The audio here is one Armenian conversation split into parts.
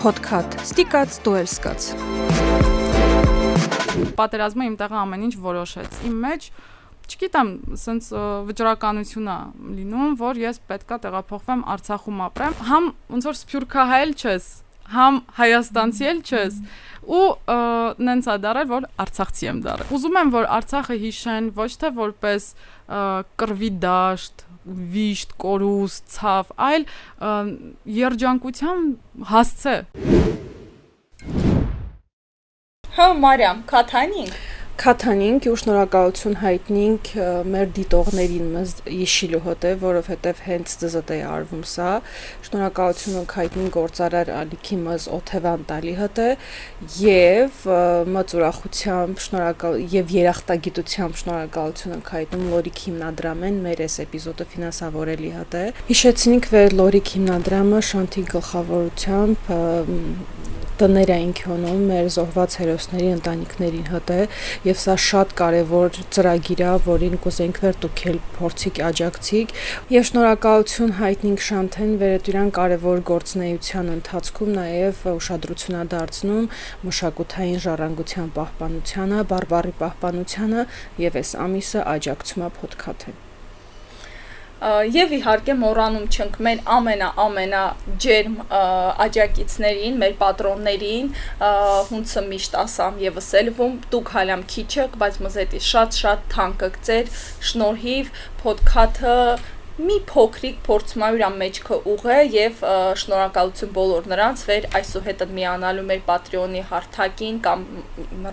Podcast ստիկած դու էլ սկաց։ Պատերազմը իմ տեղը ամեն ինչ որոշեց։ Իմ մեջ, չգիտեմ, սենց վճռականություն է լինում, որ ես պետքա տեղափոխվեմ Արցախում ապրեմ։ Համ ոնց որ սփյուռքահայել չես, համ հայաստանցի էլ չես։ Ու նենց է դարել, որ արցախցի եմ դարել։ Ուզում եմ, որ Արցախը հիշեն ոչ թե որպես կռվի դաշտ, վիշտ, կորուս, ցավ, այլ երջանկության հասցե։ Հա, Մարիամ, քաթանինք։ Քաթանինք ու շնորհակալություն հայտնինք մեր դիտողներին մեզ իշիլու հոտե, որովհետև հենց դզդ է արվում սա։ Շնորհակալություն հայտնինք գործարար ալիքի մեզ օթևան տալի հոտե եւ մծուրախությամբ շնորհակալ եւ երախտագիտությամբ շնորհակալություն հայտնում Լորիկ հիմնադրամեն մեր այս էպիզոդը ֆինանսավորելի հոտե։ Հիշեցինք վեր Լորիկ հիմնադրամը Շանթի գլխավորությամբ տներ էին քոնում մեր զոհված հերոսների ընտանիքներին հետ եւ սա շատ կարեւոր ծրագիր է, որին կուզենք վերտուքել փորձիկ աջակցիկ եւ շնորհակալություն հայտնինք Շանթեն վերետուրան կարեւոր գործնեայության ընթացքում նաեւ ուշադրություն է դարձնում մշակութային ժառանգության պահպանությանը, բարբառի պահպանությանը եւ այս ամիսը աջակցում է Փոդքաթին։ Եվ իհարկե մոռանում չենք մեր ամենա ջերմ աջակիցներին, մեր պատրոններին, հունցը միշտ ասամ եւ ըսելվում, դուք հալամ քիչ եք, բայց մզետի շատ թանկ եք շնորհիվ Փոդքաթը մի փոքրիկ փորձմայր մեջքը ուղղե եւ շնորհակալություն բոլոր նրանց վեր այսուհետ միանալու մեր Patreon-ի հարթակին կամ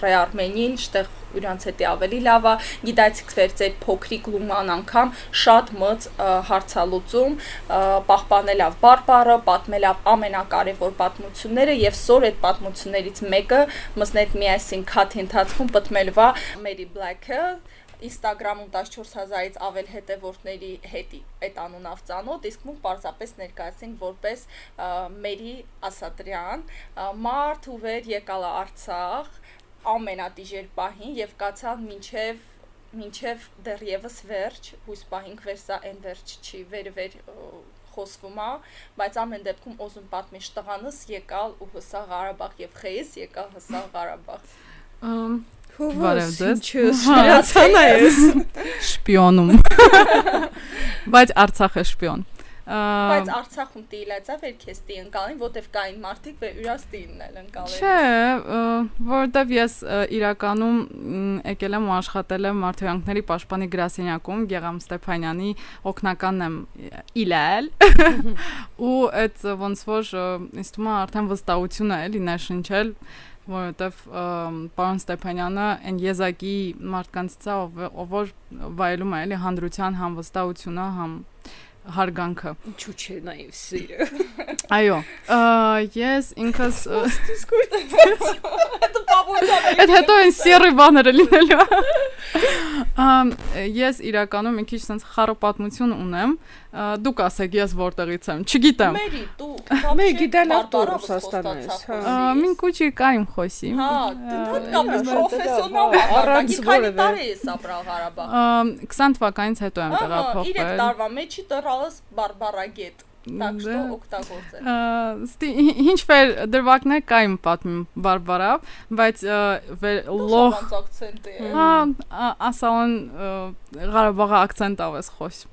Ռեարմենին, շտեղ իրանց հետ ավելի լավ է, գիտացիք վեր ձեր փոքրիկ լուման անգամ շատ մծ հարցալուծում, պահպանելով բարբառը, պատմելով ամենակարևոր պատմությունները եւ սոր այդ պատմություններից մեկը մզնետ միասին քաթի ընթացքում պատմելվա Mary Black-ը Instagram-ում 14000-ից ավել հետևորդների հետի այդ անունով ծանոթ, իսկ մենք պարզապես ներկայացինք որպես Մերի Ասատրյան, մարդ ու վեր եկալ Արցախ ամենատիժեր պահին եւ կացալ մինչեւ դեռևս վերջ, հույս պահինք վեր սա այն վերջ չի, վեր խոսվում է, բայց ամեն դեպքում օզում պատմիշ տղանս եկալ ու հսա Ղարաբաղ եւ խեյս եկալ հսա Ղարաբաղ։ Բարև ձեզ։ Շպիոնացան այս շպիոնում։ Բայց Արցախը շպիոն։ Բայց Արցախում տիլացա վեր քեզ տի ընկալին, որտեվ կային մարդիկ վեր յուրաս տինն էլ ընկալել։ Չէ, որտեվ ես իրականում եկել եմ ու աշխատել եմ Մարդահյանքների պաշտպանի գրասենյակում Գեգամ Ստեփանյանի օգնականն եմ իլել։ Ու այդ ոնց որ ինձ թվում է արդեն վստահություն է էլի ներշնչել որովհետև պարոն Ստեփանյանը այն եզակի մարդկանցից է, ով որ վայելում է էլի հանրության համ վստահությունը, համ հարգանքը։ Ինչու՞ չէ նաեւ սիրը։ Այո, ես ինքս Այդ հետո այն սիրի բաները լինելու։ Ես իրականում մի քիչ sense խառը պատմություն ունեմ։ Դուք ասեք ես որտեղից եմ, չգիտեմ։ Մերի, դու Մենք գիտելա դու Ռուսաստանից, հա։ Մին քուչի կայմ խոսի։ Հա, դու պրոֆեսիոնալ առանց քանի տարի ես ապրալ Ղարաբաղ։ 20 թվականից հետո եմ տեղափոխվել։ 3 տարվա մեջ դրալս բարբարագետ։ Так что օգտագործել։ Ստի ինչ վեր դրվագներ կայմ պատմում բարբարա, բայց լող акцենտի է։ Հա, ասալն Ղարաբաղի акцент ավես խոս։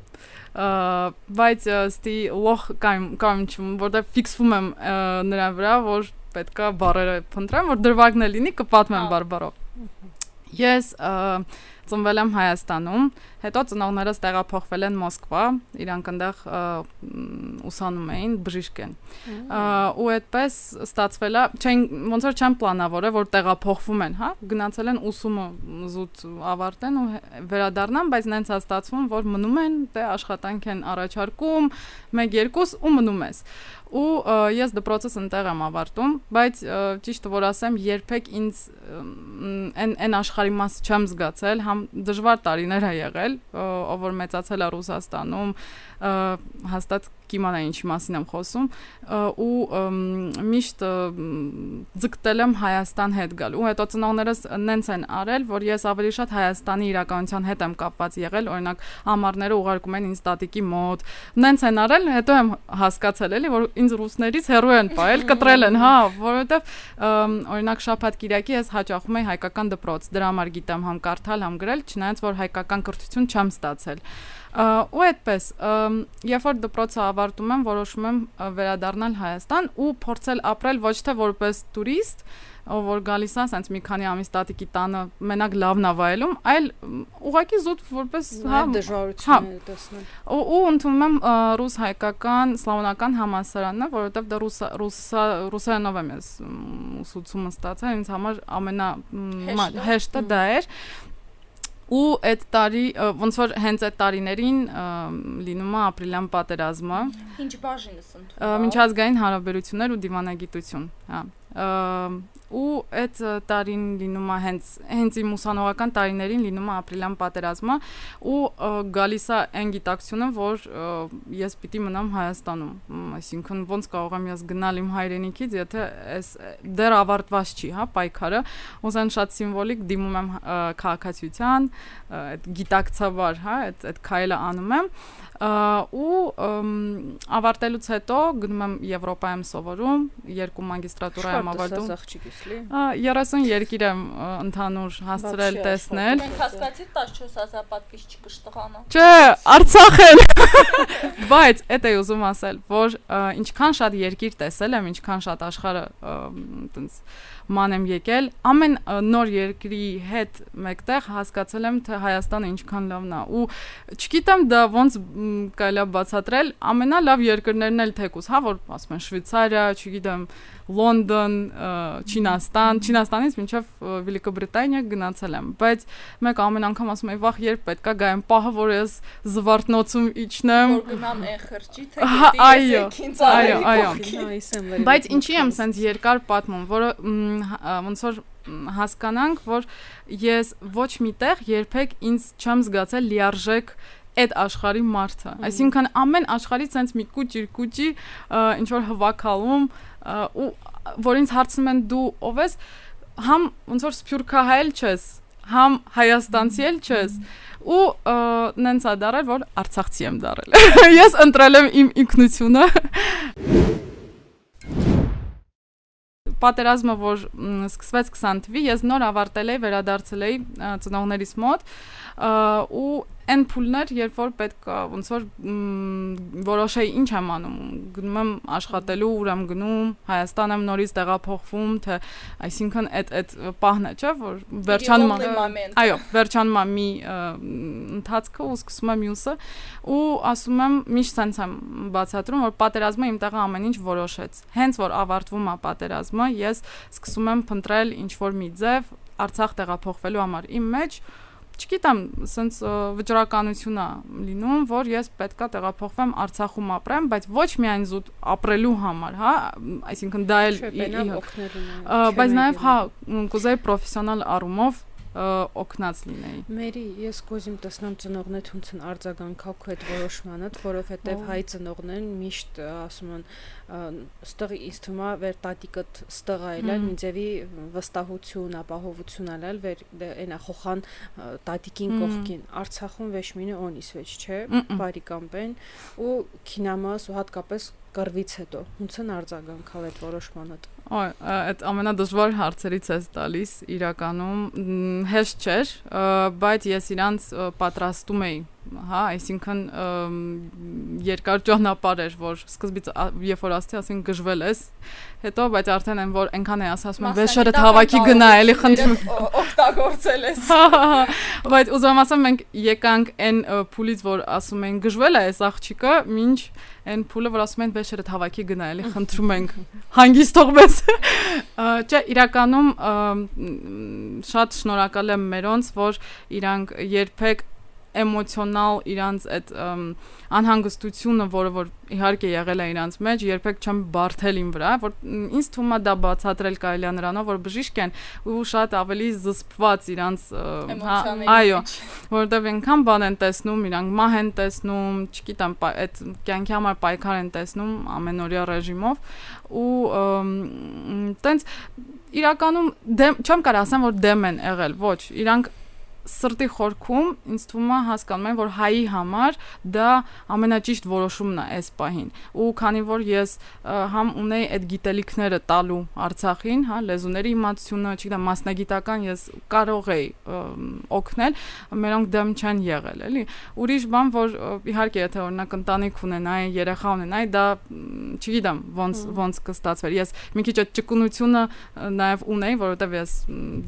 Բայց ստի լող կայմ չում, որտեղ ֆիքսվում եմ նրա վրա, որ պետքա բարերը փնտրեմ, որ դրվագն լինի, կպատմեմ բարբարով։ Ես ծնվել եմ Հայաստանում, հետո ծնողներս տեղափոխվել են Մոսկվա, իրանք այնտեղ ուսանում էին բժիշկ են։ Ու այդպես ստացվել է, ոնց որ չեմ պլանավորել, որ տեղափոխվում են, հա, գնացել են ուսումը զուտ ավարտեն ու վերադառնան, բայց նենց է ստացվում, որ մնում են, դե աշխատանք են առաջարկում, 1-2 ու մնում ես։ Ու ես դպրոցս ընտեղ եմ ավարտում, բայց ճիշտ որ ասեմ, երբեք ինձ այն աշխարհի մաս չեմ զգացել, համ դժվար տարիներ ա եղել, ով որ մեծացել է Ռուսաստանում, հաստատ կիմանա ինչի մասին եմ խոսում, ու միշտ ձգտել եմ Հայաստան հետ գալ ու հետո ծնողներս նենց են արել, որ ես ավելի շատ Հայաստանի իրականության հետ եմ կապված եղել, օրինակ ամառները ուղարկում են ինձ տատիկի մոտ, նենց են արել, հետո եմ հասկացել էլի, որ ինձ ռուսներից հեռու են պահել, կտրել են, հա, որովհետև օրինակ շաբաթ կիրակի ես հաճախում եի հայկական դպրոց, դրա համար գիտեմ համ կարդալ, համ գրել, չնայած որ հայկական կրթություն չեմ ստացել։ Ու այդպես, երբ որ դպրոցը ավարտում եմ, որոշում եմ վերադառնալ Հայաստան ու փորձել ապրել ոչ թե որպես տուրիստ, որ գալիս է, ասենց մի քանի ամիս տատիկի տանը մենակ լավն ավայելում, այլ ուղղակի զուտ որպես դժվարություն է տեսնել։ Ու ընդունում եմ ռուս-հայկական սլավոնական համալսարանն, որովհետև դա ռուսերենով եմ ես ուսուցումը ստացել, ինձ համար ամենահեշտը դա էր։ Ու այդ տարի ոնց որ հենց այդ տարիներին լինում է ապրիլյան պատերազմը։ Ինչ բաժին ես ընդունում։ Միջազգային հարաբերություններ ու դիվանագիտություն, հա։ Ու այդ տարին լինում է հենց իմ ուսանողական տարիներին լինում է ապրիլյան պատերազմը ու գալիս է այն գիտակցությունը, որ ես պիտի մնամ Հայաստանում, այսինքն ոնց կարող եմ ես գնալ իմ հայրենիքից, եթե այս դեռ ավարտված չի, հա, պայքարը, ուսան շատ սիմվոլիկ դիմում եմ քաղաքացիության, այդ գիտակցաբար, հա, այդ քայլը անում եմ ու ավարտելուց հետո գնում եմ Եվրոպա եմ սովորում, 2 մագիստրատուրա եմ ավարտում։ 30 երկիր եմ ընդհանուր հասցրել տեսնել։ Մենք հասկացի 14,000 պատվիսչի կշտղանը։ Չէ, Արցախ են։ Բայց այդ է ուզում ասել, որ ինչքան շատ երկիր տեսել եմ, ինչքան շատ աշխարհը այտենց ման եմ եկել, ամեն նոր երկրի հետ մեկտեղ հասկացել եմ, թե Հայաստանը ինչքան լավն է ու չգիտեմ դա ոնց կարելի է բացատրել, ամենալավ երկրներն էլ թեկուզ, հա, որ ասում են Շվեյցարիա, չգիտեմ, Լոնդոն, Չինաստանից մինչև Վելիկոբրիտանիա գնացել եմ, բայց մեկ ամեն անգամ ասում եմ, վախ երբ պետքա գայեմ պահը, որ ես զվարթնոցում իջնեմ, որ գնամ այն խրճի, թե այո, բայց ինչի եմ սենց երկար պատմում, որը ոնց որ հասկանանք, որ ես ոչ միտեղ երբեք ինձ չեմ զգացել լիարժեք այդ աշխարհի մարդը, այսինքն ամեն աշխարհից սենց մի կուճի ինչ որ հվակալում ու որ ինձ հարցնում են դու ով ես, համ ոնց որ սփյուռքահայ չես, համ հայաստանցի չես ու նենց է դարել, որ արցախցի եմ դարել։ Ես ընտրել եմ իմ ինքնությունը։ Պատերազմը, որ սկսվեց 20 թվականի, ես նոր ավարտել էի, վերադարձել էի ծնողներիս մոտ ու այն փուլներ, երբ որ պետք է ոնց որ որոշեի ինչ եմ անում, գնում եմ աշխատելու, ուր եմ գնում, Հայաստան եմ նորից տեղափոխվում, թե այսինքն այդ պահն է, չէ, որ վերջանում է, այո, վերջանում է մի ընթացքը ու սկսում է մյուսը ու ասում եմ, միշտ sense եմ բացատրում, որ պատերազմը իմ տեղը ամեն ինչ որոշեց։ Հենց որ ավարտվում է պատերազմը, ես սկսում եմ փնտրել ինչ որ մի ձև Արցախ տեղափոխվելու համար իմ մեջ Չգիտեմ, սենց վճռականություն է լինում, որ ես պետքա տեղափոխվեմ Արցախում ապրեմ, բայց ոչ միայն զուտ ապրելու համար, հա, այսինքն դա էլ բայց նաև հա, կուզեի պրոֆեսիոնալ առումով օգնած լինեի։ Մերի, ես կոզիմ տեսնամ ծնողներ ոնց են արձագանքał քո այդ որոշմանդ, որովհետև հայ ծնողներն միշտ ասում են ստղի ինձ թվում է վեր տատիկդ ստղա էլ մինչեւի վստահություն, ապահովություն ալել վեր այնա խոխան տատիկին կողքին Արցախում վեշ մինը օնիս վեճ, չէ, բարիկամբեն ու քինամաս ու հատկապես կռվից հետո ոնց են արձագանքալ այդ որոշմանդ։ Այ, այդ ամենադժվար հարցերից էս տալիս, իրականում հեշտ չէր, բայց ես իրանց պատրաստում էի, հա, այսինքն երկար ճանապարհ էր, որ սկզբից երբ որ ասացի, ասին գժվել ես, հետո բայց արդեն այն որ այնքան է ասում են վեշերը հավաքի գնա, էլի խնդրում օգտագործել ես։ Բայց ուզում ասեմ մենք եկանք այն փուլից, որ ասում են գժվել է այս աղջիկը, ինչ այն փուլը, որ ասում են վեշերը հավաքի գնա, էլի խնդրում ենք հանգիստ թողվես։ Չէ, իրականում շատ շնորհակալ եմ մերոնց, որ իրանք երբեք էմոցիոնալ իրանց այդ անհանգստությունը, որ իհարկե եղել է իրանց մեջ, երբեք չեմ բարթել իմ վրա, որ ինձ թվում է դա բացատրել կարելի է նրանով, որ բժիշկ են ու շատ ավելի զսպված իրանց, այո, որովհետև այնքան բան են տեսնում, իրանք մահ են տեսնում, չգիտեմ, այդ կյանքի համար պայքար են տեսնում ամենօրյա ռեժիմով ու տենց իրականում չեմ կարող ասեմ որ դեմ են եղել, ոչ, իրանք սրտի խորքում ինձ թվում է հասկանում են որ հայի համար դա ամենաճիշտ որոշումն է այս պահին ու քանի որ ես համ ունեի այդ գիտելիքները տալու Արցախին, հա, լեզուների իմացությունը, չգիտեմ, մասնագիտական ես կարող էի օգնել, մերոնք դեմ չեն եղել, էլի։ Ուրիշ բան, որ իհարկե եթե օրինակ ընտանիք ունենայի, երեխա ունենայի, դա չգիտեմ ոնց կստացվեր։ Ես մի քիչ այդ ճկունությունը նաև ունեի, որովհետև ես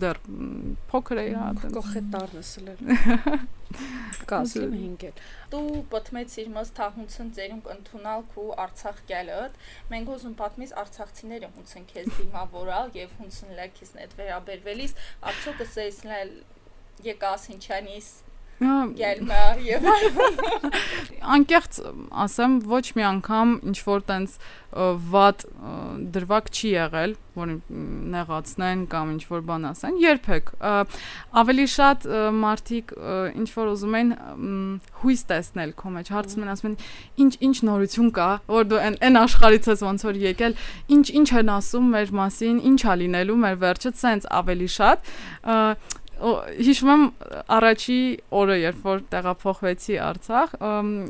դեռ փոքր էի, հա, Կասլիմ հինգել Դու պատմեցիր մս թահունցն ձերունք ընդունալ քու Արցախ գալըտ մենք ուզում պատմես արցախցիները հունցն քեզ դիմավորալ եւ հունցն լեքիսն այդ վերաբերվելիս արդյոք սեյսնել եկաս ինչանիս գալմա եւ անկեղծ ասեմ ոչ մի անգամ ինչ որ տենց վատ դրվակ չի եղել որ նեղացնեն կամ ինչ որ բան ասեն երբեք ավելի շատ մարդիկ ինչ որ ուզում են հույս տեսնել քո մեջ հարցնում են ասում են ինչ նորություն կա որ դու այն աշխարհից ես ոնց որ եկել ինչ են ասում մեր մասին ինչ ա լինելու մեր վերջը սենց ավելի շատ հիշում եմ առաջի օրը երբ որ տեղափոխվեցի Արցախ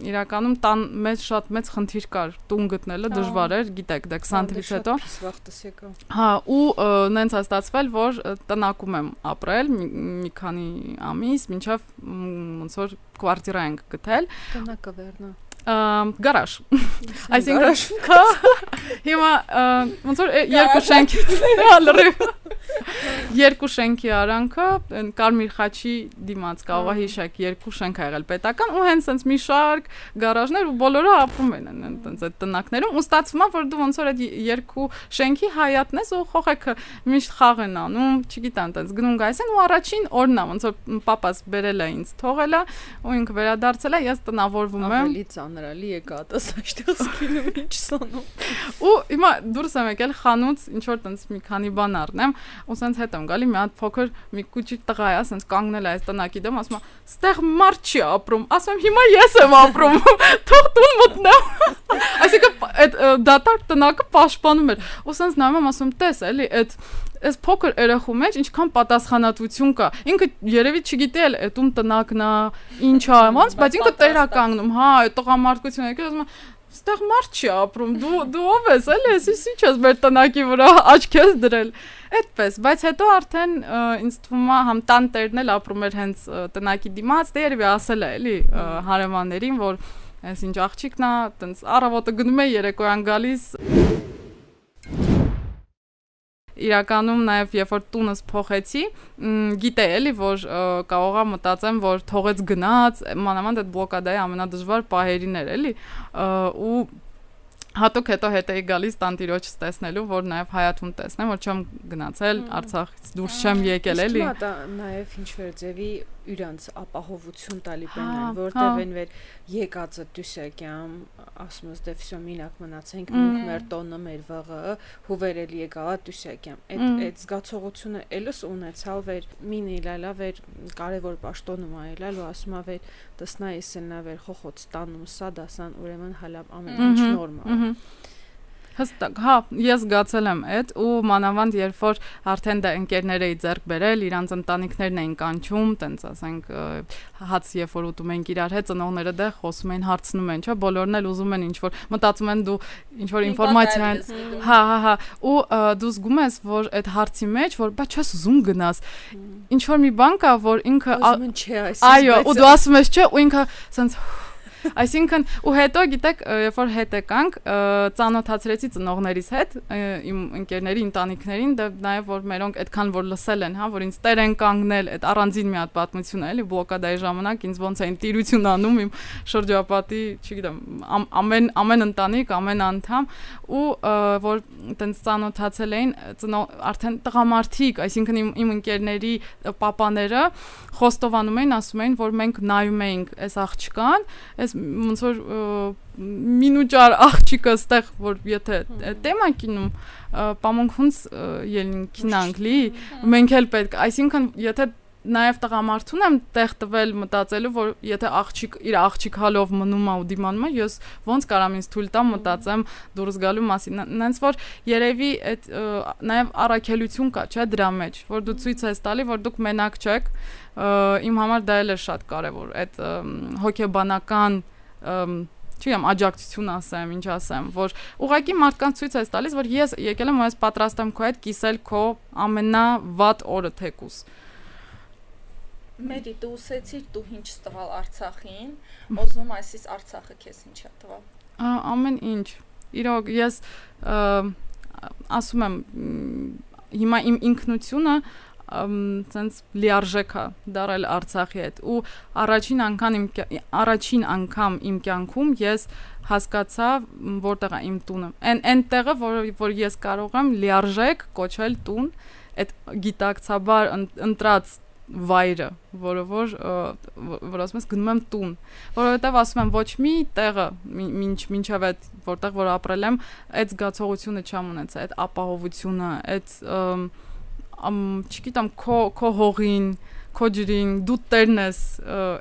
իրականում տան մեջ շատ մեծ խնդիր կար տուն գտնելը դժվար էր գիտեք դա 20 թվականից հետո հա ու նենց է ստացվել որ տնակում եմ ապրել մի քանի ամիս մինչև ոնց որ կվարտիրա ենք գտել տնակը վերնա Գարաժ այսինքն հիմա ոնց որ երկու շենքից լրիվ երկու շենքի արանքը Կարմիր խաչի դիմաց կարող է հիշեք երկու շենք ա եղել պետական ու հենց sense մի շարք գարաժներ ու բոլորը ապրում են այնտենց այդ տնակներում ու ստացվում է որ դու ոնց որ այդ երկու շենքի հայատն ես ու խոխեքը միշտ խաղ են անում չգիտեմ այնտենց գնում գայս են ու առաջին օրն է ոնց որ պապաս բերել է ինձ թողել է ու ինքը վերադարձել է ես տնավորվում եմ ավելի ծանրալի եկա տես այդտեղ սկինում ինչ սանում ու հիմա դուրս եմ եկել խանութ ինչ որ տենց մի քանի բան առնեմ ու սենց հետ եմ գալի մի հատ փոքր մի կուճի տղա է սենց կանգնել է այս տնակի դեմ ասում է ստեղ մարդ չի ապրում ասում եմ հիմա ես եմ ապրում թող տուն մտնեմ այսինքն այդ դատարկ տնակը պաշտպանում էր ու սենց նայում եմ ասում տես էլի այս փոքր երախու մեջ ինչքան պատասխանատվություն կա ինքը երևի չգիտի էլ այդում տնակն է ինչ է ոնց բայց ինքը տերականգնում հա այդ տղամարդկությունը եկել ասում ստեղ մարդ չի ապրում դու ով ես էլի ես ինչ ես մեր տնակի վրա աչքես դրել այդպես բայց հետո արդեն ինձ թվում է համ տան տերն էլ ապրում էր հենց տնակի դիմաց դե երևի ասել է էլի հարևաններին որ այս ինչ աղջիկն է տենց առավոտը գնում է երեկոյան գալիս իրականում նաև երբ որ տունս փոխեցի գիտեի էլի որ կարողա մտածեմ որ թողեց գնաց մանավանդ այդ բլոկադայի ամենադժվար պահերին էր էլի ու հատուկ հետո էի գալիս տանտիրոջս տեսնելու որ նաև հայաթուն տեսնեմ որ չեմ գնացել Արցախից դուրս չեմ եկել էլի նաև ինչ որ ձևի իրանց ապահովություն տալի բանան որտեղ են վեր եկածը դուսակյամ ասում ես դե վсё մինակ մնացենք մենք մեր տոնը մեր վղը հուվերել եկա դուսակյամ այդ զգացողությունը էլս ունեցալ վեր մինիլալա վեր կարևոր պաշտոնում այլալ ու ասում ա վեր տեսնայսենա վեր խոխոց տանում սա դասան ուրեմն հալա ամեն ինչ նորմալ հստակ, հա, ես զգացել եմ այդ ու մանավանդ երբ որ արդեն դա ընկերներ էի ձեռք բերել, իրանց ընտանիքներն էին կանչում, տենց ասենք հաց երբ որ ուտում ենք իրար հետ, ծնողները դե խոսում են, հարցնում են, չէ՞, բոլորն էլ ուզում են ինչ-որ մտածում են դու ինչ-որ ինֆորմացիա հա, ու դու զգում ես, որ այդ հարցի մեջ, որ բա չես ուզում գնաս, ինչ-որ մի բան կա, որ ինքը ուզում չէ, այո, ու դու ասում ես չէ, ու ինքը սենց Այսինքն ու հետո գիտեք երբ որ հետ եկանք ծանոթացրեցի ծնողներիս հետ իմ ընկերների ընտանիքներին դա նաև որ մերոնք այդքան որ լսել են հա որ ինձ տեր են կանգնել այդ առանձին մի հատ պատմություն է էլի բլոկադայի ժամանակ ինձ ոնց էին տիրություն անում իմ շրջապատի չգիտեմ ամեն ընտանիք ամեն անդամ ու որ տենց ծանոթացել էին արդեն տղամարդիկ այսինքն իմ ընկերների պապաները խոստովանում էին ասում էին որ մենք նայում էինք այս աղջկան այս ոնց որ մինուճար աղջիկը ստեղ որ եթե տեմա կինում պամոնք հունց ելին կինանգլի մենք էլ պետք այսինքն եթե նաև տղամարդուն եմ տեղ տվել մտածելու, որ եթե աղջիկ իր աղջիկ հալով մնում է ու դիմանում է, ես ոնց կարամ ինձ թույլ տամ մտածեմ դուրս գալու մասին։ Նենց որ երևի այդ նաև առաքելություն կա, չէ, դրա մեջ, որ դու ցույց ես տալի, որ դուք մենակ չեք։ Իմ համար դա էլ է շատ կարևոր, այդ հոգեբանական չգիտեմ, աջակցություն ասեմ, ինչ ասեմ, որ ուղղակի մարդկանց ցույց ես տալիս, որ ես եկել եմ ու ես պատրաստ եմ քո հետ կիսել քո ամենավատ օրը թեկուս։ Մերի դու ուսեցիր դու ինչ տվալ Արցախին, ոզում այսից Արցախը քեզ ինչ է տվել։ Ամեն ինչ։ Իրոք ես ասում եմ հիմա իմ ինքնությունը sense լիարժեք է դարել Արցախի հետ ու առաջին անգամ իմ կյանքում ես հասկացա որտեղ է իմ տունը այն տեղը որ ես կարող եմ լիարժեք կոչել տուն այդ գիտակցաբար ընտրած վայրը որը որ ասում ես գնում եմ տուն որովհետև ասում եմ ոչ մի տեղը մինչև այդ որտեղ որ ապրել եմ այդ զգացողությունը չեմ ունեցել այդ ապահովությունը այդ չգիտեմ քո հողին, քո ջրին, դու տերն ես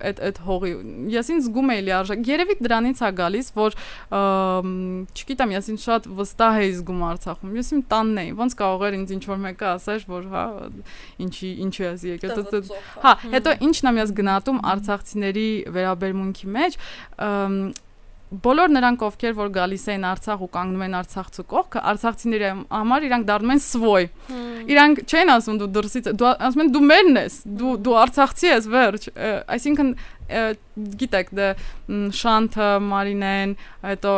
այդ հողի։ Ես ինձ զգում էի լիարժեք։ Երևի դրանից է գալիս, որ չգիտեմ, ես ինձ շատ վստահ էի զգում Արցախում։ Ես իմ տանն էի, ոնց կարող էր ինձ ինչ-որ մեկը ասեր, որ հա, ինչի ես եկել։ Հա, հետո ինչն եմ ես գնահատում արցախցիների վերաբերմունքի մեջ, բոլոր նրանք ովքեր որ գալիս էին Արցախ ու կանգնում են Արցախցու կողքը, արցախցիների համար իրանք դառնում են սվոյ։ Իրանք չեն ասում դու դրսից, դու ասում են դու մերն ես, դու արցախցի ես, վերջ։ Այսինքն գիտեք դե Շանթը, Մարինեն, հետո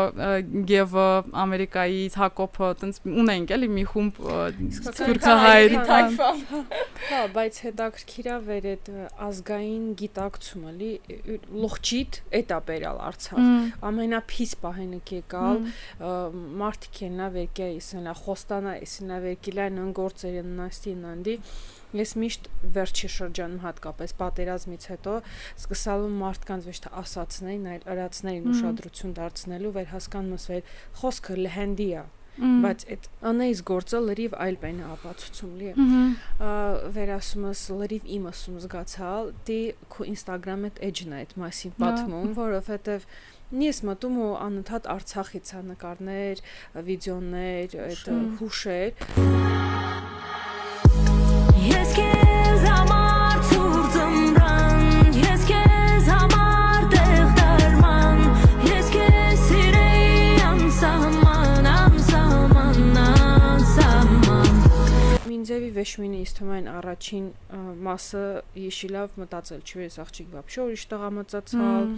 Գևը, Ամերիկայից, Հակոբը, տենց ունենք էլի մի խումբ սփյուռքահայեր։ Հա, բայց հետաքրքիր է վեր այդ ազգային գիտակցումը, էլի լողջիտ էտա բերալ Արցախ։ Ամենափիս պահենը կեկալ, մարդիկ են նա վերկե իսնա խոստանա իսնա վերկիլան անգործերն նաստինանդի Ես միշտ վերջի շրջանում հատկապես պատերազմից հետո սկսալու մարդկանց ոչ թե ասացնեին, այլ ըրացներին ուշադրություն դարձնելու վեր հասկանում ես վեր խոսքը լեհենդի է, բայց այդ անեից գործը լրիվ այլ բան է ապացուցում լի վեր ասում ես լրիվ իմասում զգացալ դի քո Instagram-ը էջն է այդ մասին պատմում, որովհետև Ես մտում ու անընդհատ Արցախից է նկարներ, վիդեոներ, այդ հուշեր Ես քեզ համար ցուրտ ըմրան Ես քեզ համար տեղ դարման Ես քեզ սիրեի անսահման Մինձևի վեշմինի իստումային առաջին մասը իշի լավ մտածել չի ես աղջիկ вообще ուրիշ տղա մծացալ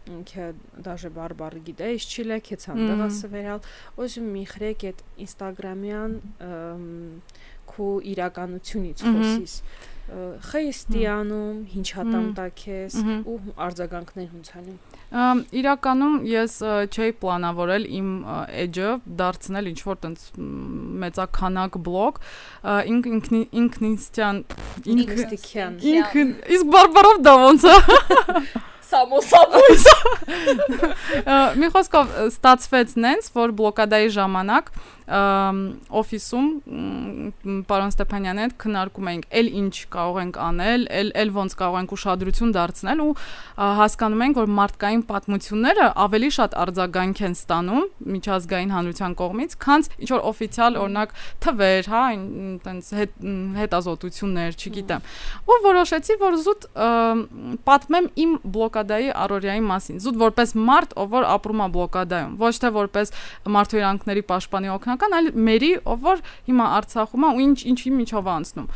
ինքը даже բարբարը գիտեի չիլե քեցան տղասը վերալ ոզում մի խրեք այդ Instagram-յան քո իրականությունից խոսիս խեստիանում ինչ հատամ տակես ու արձագանքներ հունցանում իրականում ես չէի պլանավորել իմ էջը դարձնել ինչ որ տենց մեծականակ բլոգ ինքնինստյան իսկ բարբարով դա ոնց է Սամոսաբույս Մի խոսքով ստացվեց նենց, որ բլոկադայի ժամանակ օֆիսում պարոն Ստեփանյանի հետ քննարկում էինք, էլ ինչ կարող ենք անել, էլ ոնց կարող ենք ուշադրություն դարձնել ու հասկանում ենք, որ մարդկային պատմությունները ավելի շատ արձագանք են ստանում միջազգային հանրության կողմից, քան ինչ որ օֆիցիալ օրինակ թվեր, հա, այնտենց հետազոտություններ, չգիտեմ։ Ու որոշեցի, որ զուտ պատմեմ իմ բլոկադայի առօրյայի մասին, զուտ որպես մարդ, ով որ ապրում է բլոկադայում, ոչ թե որպես մարդու իրանքների պաշտպանի օգնական, այլ մերի, ով որ հիմա Արցախում է ու ինչի միջով անցնում։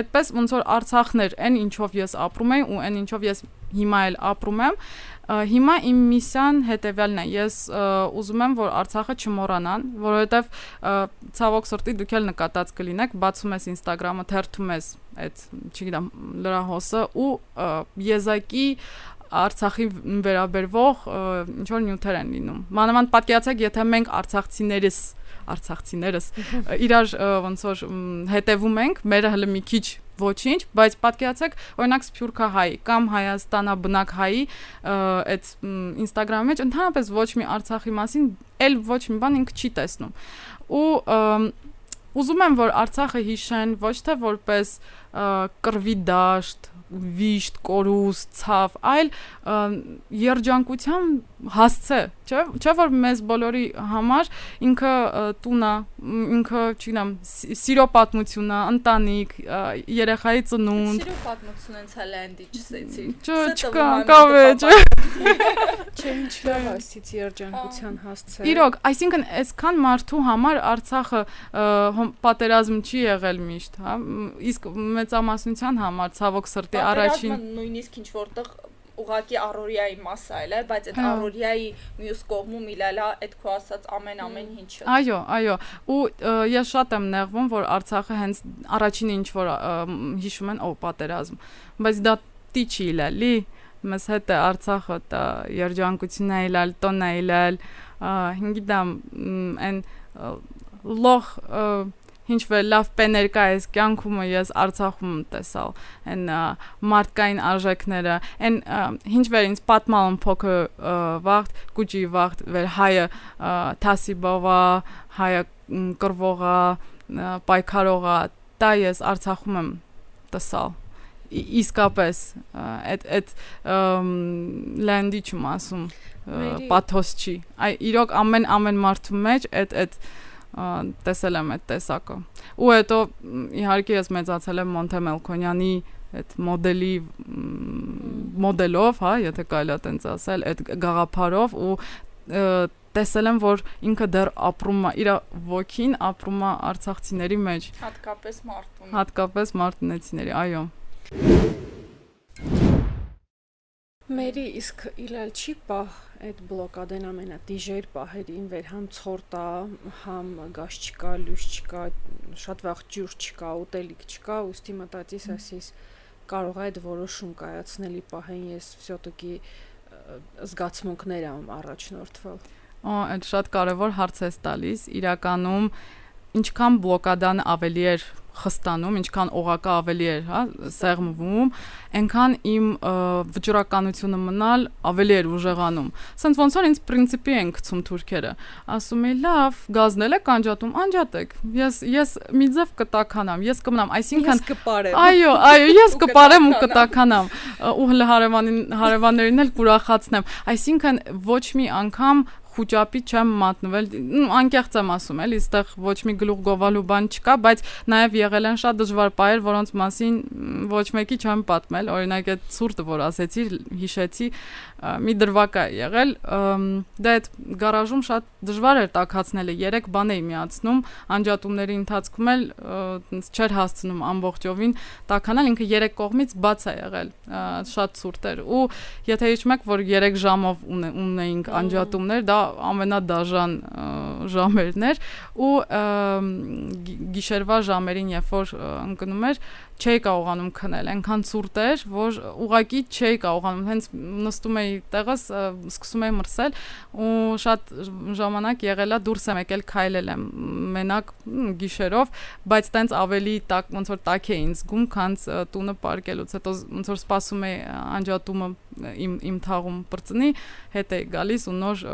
Այդպես ոնց որ Արցախն էր, այն ինչով ես ապրում եմ ու այն ինչով ես հիմա էլ ապրում եմ, հիմա իմ միսիան հետևյալն է։ Ես ուզում եմ, որ Արցախը չմոռանան, որովհետև ցավոք սրտի դուք էլ նկատած կլինեք, բացում ես Instagram-ը, թերթում ես այդ, չգիտեմ, լրահոսը ու եզակի Արցախի վերաբերվող ինչ որ նյութեր են լինում։ Մանավանդ պատկերացեք, եթե մենք արցախցիներս իրար ոնց որ հետևում ենք, մերը հələ մի քիչ ոչինչ, բայց պատկերացեք, օրինակ Սփյուռքահայի կամ Հայաստանաբնակ հայի այդ Instagram-ի մեջ ընդհանրապես ոչ մի Արցախի մասին էլ ոչ մի բան ինքը չի տեսնում։ Ու ուզում եմ, որ Արցախը հիշեն ոչ թե որպես կռվի դաշտ, վիշտ, կորուս, ցավ, այլ երջանկության հասցե, չէ՞ որ մեզ բոլորի համար ինքը տունա, ինքը, չգիտեմ, սիրո պատմությունն է, ընտանիք, երեխայի ծնունդ։ Սիրո պատմություն են ցալանդի չսեցի։ Չկա, կավե, չէ։ Չէ, ինչ լավ ասից երջանկության հասցե։ Իրոք, այսինքն այսքան մարդու համար Արցախը պատերազմ չի եղել միշտ, հա, իսկ մեծամասնության համար ցավոք սրտի առաջին նույնիսկ ինչ որտեղ ուղակի առօրյայի մասա էլ է, բայց այդ առօրյայի մյուս կողմում իլալա այդ քո ասած ամեն ինչը։ Այո, ու ես շատ եմ նեղվում, որ Արցախը հենց առաջինը ինչ որ հիշում են, պատերազմ, բայց դա տի չի իլալի, մեզ հետ է Արցախը դա երջանկությունն է իլալ, տոնն է իլալ, հինգիդամ այն լող ինչ որ լավ պեներկա էս կյանքում ես Արցախում տեսալ այն մարդկային արժեքները այն ինչ որ ինձ պատմալն փոքր վաղտ գուջի վաղտ վեր հայը թասիբովա հայը կրվողա պայքարողա դա ես Արցախում եմ տեսալ իսկապես այդ լանդի չում ասում պաթոս չի իրոք ամեն մարդու մեջ այդ տեսել եմ այդ տեսակը ու հետո իհարկե ես մեծացել եմ Մոնթե Մելքոնյանի այդ մոդելով, հա, եթե կարելի է տենց ասել, այդ գաղափարով ու տեսել եմ, որ ինքը դեռ ապրում է, իր ոգին ապրում է արցախցիների մեջ, հատկապես մարտունեցիների, այո։ Մերի իսկ իլալ չի պահ այդ բլոկադեն ամենատիժեր պահերին վեր համ ցորտա, համ գազ չկա, լույս չկա, շատ վաղ ջուր չկա, ուտելիք չկա, ուստի մտածիս ասիս կարող է այդ որոշում կայացնելի պահեն ես всё-таки զգացմունքներ եմ առաջնորդվել։ Այդ շատ կարևոր հարց է տալիս, իրականում ինչքան բլոկադան ավելի էր խստանում, ինչքան օղակը ավելի էր, հա, սեղմվում, այնքան իմ վճռականությունը մնալ ավելի էր ուժեղանում։ Սենց ոնց որ ինձ պրինցիպի են գցում թուրքերը։ Ասում են, լավ, գազնել եք անջատում, անջատեք։ Ես մի ձև կտականամ, ես կմնամ, այսինքն ես կպարեմ։ Այո, ես կպարեմ ու կտականամ։ Ու հարևաններին էլ կուրախացնեմ։ Այսինքն ոչ մի անգամ խոճապի չեմ մատնվել, անկեղծ եմ ասում, էլի, այստեղ ոչ մի գլուխ գովալու բան չկա, բայց նաև եղել են շատ դժվար պահեր, որոնց մասին ոչ մեկի չեմ պատմել, օրինակ այդ ցուրտը, որ ասեցի, հիշեցի, մի դրվակ է եղել, դա այդ գարաժում շատ դժվար էր տաքացնելը, 3 բան էի միացնում, անջատումների ընթացքում էլ չէր հասցնում ամբողջովին տաքանալ, ինքը 3 կողմից բաց է եղել, շատ ցուրտ էր, ու եթե հիշում եք, որ 3 ժամով ունեինք անջատումներ, դա ամենադաժան ժամերն էր ու գիշերվա ժամերին երբ որ ընկնում էր չէի կարողանում քնել այնքան ցուրտ էր որ ուղակի չէի կարողանում հենց նստում էի տեղս սկսում էի մրսել ու շատ ժամանակ եղելա դուրս եմ եկել քայլել եմ մենակ գիշերով բայց տենց ավելի տակ ոնց որ տակ էի ինձ զգում քան տունը պարկելուց հետո ոնց որ սպասում էի անջատումը իմ թաղում բրծնի հետ էի գալիս ու նոր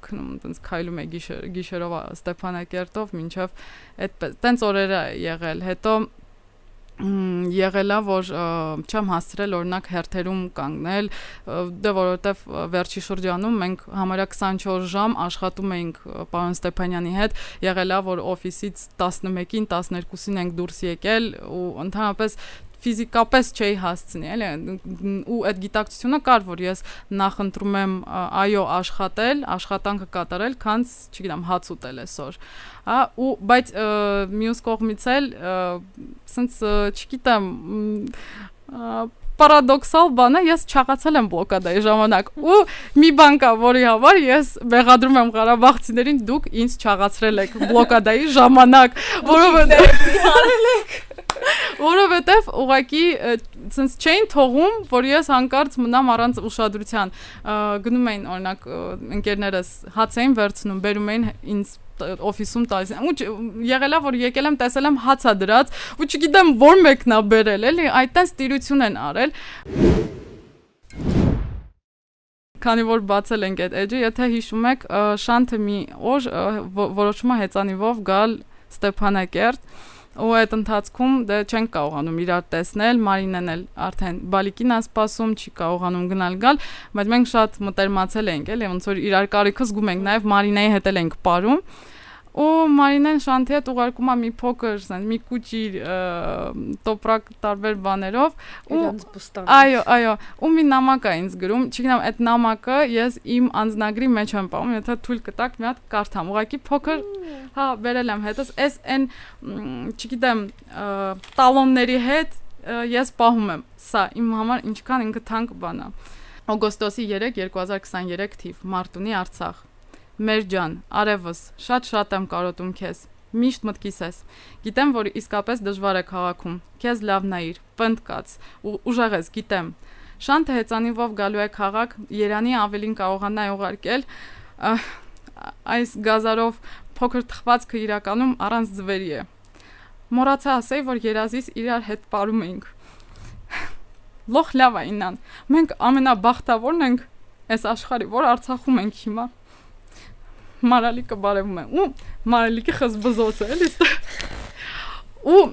քնում տենց քայլում էի գիշերով Ստեփանակերտով մինչև այդպես տենց օրեր է եղել հետո եղելա որ չեմ հասցրել օրինակ հերթերում կանգնել դե որովհետև վերջի շրջանում մենք համարյա 24 ժամ աշխատում էինք պարոն Ստեփանյանի հետ եղելա որ օֆիսից 11-ին 12-ին ենք դուրս եկել ու ընդհանրապես ֆիզիկապես չէի հասցնի, էլի, ու այդ գիտակցությունը կար, որ ես նախընտրում եմ այո աշխատել, աշխատանքը կատարել, քան, չգիտեմ, հաց ուտել այսօր։ Հա, ու բայց մյուս կողմից էլ, ասենց, չգիտեմ, պարադոքսալ բանը ես չաղացել եմ բլոկադայի ժամանակ ու մի բան կա որի համար ես մեղադրում եմ ղարաբաղցիներին դուք ինձ չաղացրել եք բլոկադայի ժամանակ որովհետև ուղղակի ցենց չէին թողում որ ես հանկարծ մնամ առանց ուշադրության գնում էին օրինակ ընկերներս հաց էին վերցնում բերում էին ինձ օֆիսում տալիս ու եղելա որ եկել եմ տեսել եմ հացա դրած ու չգիտեմ որ մեկն է բերել էլի այդտենց տիրություն են արել քանի որ բացել ենք այդ էջը եթե հիշում եք շանթը մի օր որոշում է հեծանիվով գալ Ստեփանակերտ ու այդ ընթացքում դե չեն կարողանում իրար տեսնել, Մարինեն էլ արդեն բալիկին է սպասում, չի կարողանում գնալ գալ, բայց մենք շատ մտերմացել ենք, էլի ոնց որ իրար կարիքը զգում ենք, նաև Մարինեի հետ էլ ենք ապարում։ Ու Մարինեն Շանթի հետ ուղարկում է մի փոքր, ասենք, մի կուճիր տոպրակ տարբեր բաներով ու այո, ու մի նամակ է ինձ գրում, չգիտեմ, այդ նամակը ես իմ անձնագրի մեջ եմ պահում, եթե թույլ կտաք մի հատ կարդամ, ուղղակի փոքր, հա, բերել եմ հետս, այս այն, չգիտեմ, տալոնների հետ ես պահում եմ, սա իմ համար ինչքան ինքը թանկ բան է։ Օգոստոսի 3, 2023 թիվ, Մարտունի, Արցախ։ Մեր ջան, արևս, շատ եմ կարոտում քեզ, միշտ մտքիս ես, գիտեմ, որ իսկապես դժվար է քաղաքում, քեզ լավ նայիր, պնդկաց, ուժեղ ես, գիտեմ, Շանթը հեծանիվով գալու է քաղաք, Երանի ավելին կարողանա ուղարկել, այս գազարով փոքր թխվածքը իրականում առանց ձվերի է, մոռացա ասեի, որ երազիս իրար հետ պարում էինք, լոխ լավ է ինան, մենք ամենաբախտավորն ենք այս աշխարհի, որ Արցախում ենք հիմա, Մարալիկը բարևում է, ու Մարալիկի խզբզոց է, էլի ստե, ու